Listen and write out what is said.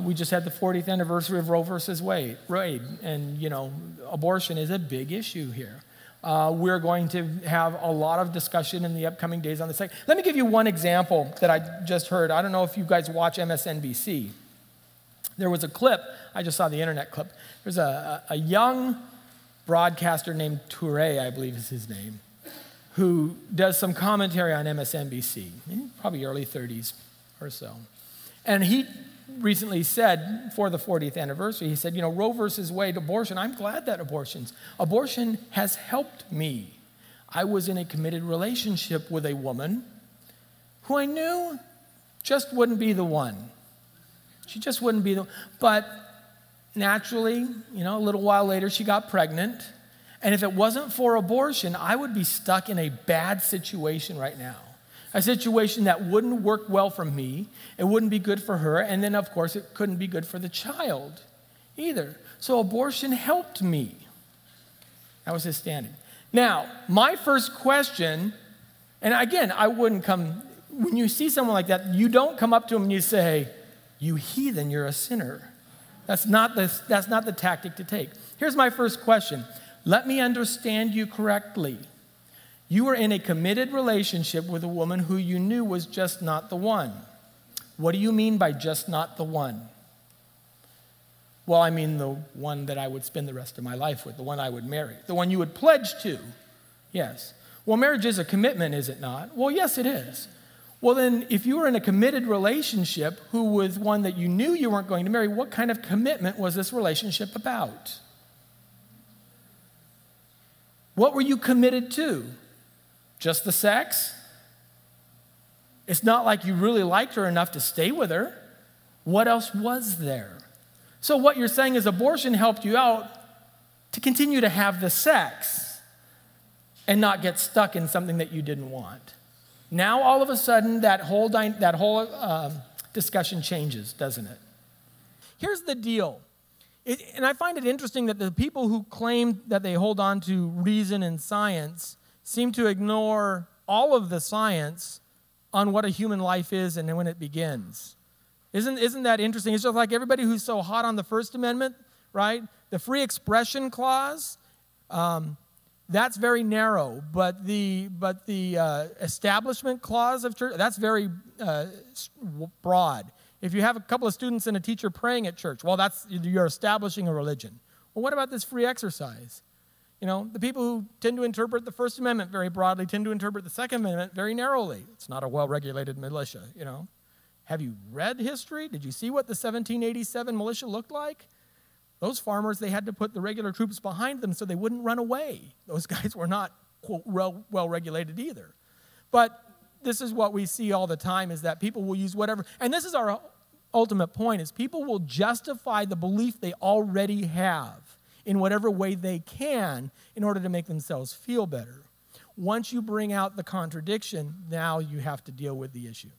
We just had the 40th anniversary of Roe versus Wade, and, abortion is a big issue here. We're going to have a lot of discussion in the upcoming days on this. Let me give you one example that I just heard. I don't know if you guys watch MSNBC. There was a clip, I just saw the internet clip. There's a young broadcaster named Toure, I believe is his name, who does some commentary on MSNBC, probably early 30s or so. And he recently said, for the 40th anniversary, he said, Roe versus Wade, abortion, I'm glad that abortion has helped me. I was in a committed relationship with a woman who I knew just wouldn't be the one. She just wouldn't be the one. But naturally, a little while later, she got pregnant. And if it wasn't for abortion, I would be stuck in a bad situation right now. A situation that wouldn't work well for me, it wouldn't be good for her, and then, of course, it couldn't be good for the child either. So abortion helped me. That was his standing. Now, my first question, and again, I wouldn't come, when you see someone like that, you don't come up to him and you say, you heathen, you're a sinner. That's not the tactic to take. Here's my first question. Let me understand you correctly. You were in a committed relationship with a woman who you knew was just not the one. What do you mean by just not the one? Well, I mean the one that I would spend the rest of my life with, the one I would marry, the one you would pledge to. Yes. Well, marriage is a commitment, is it not? Well, yes, it is. Well, then, if you were in a committed relationship who was one that you knew you weren't going to marry, what kind of commitment was this relationship about? What were you committed to? Just the sex? It's not like you really liked her enough to stay with her. What else was there? So what you're saying is abortion helped you out to continue to have the sex and not get stuck in something that you didn't want. Now, all of a sudden, that whole discussion changes, doesn't it? Here's the deal. And I find it interesting that the people who claim that they hold on to reason and science seem to ignore all of the science on what a human life is and when it begins. Isn't that interesting? It's just like everybody who's so hot on the First Amendment, right? The free expression clause, that's very narrow, but the establishment clause of church, that's very broad. If you have a couple of students and a teacher praying at church, well, you're establishing a religion. Well, what about this free exercise? The people who tend to interpret the First Amendment very broadly tend to interpret the Second Amendment very narrowly. It's not a well-regulated militia, Have you read history? Did you see what the 1787 militia looked like? Those farmers, they had to put the regular troops behind them so they wouldn't run away. Those guys were not, quote, well-regulated either. But this is what we see all the time, is that people will use whatever, and this is our ultimate point, is people will justify the belief they already have in whatever way they can in order to make themselves feel better. Once you bring out the contradiction, now you have to deal with the issue.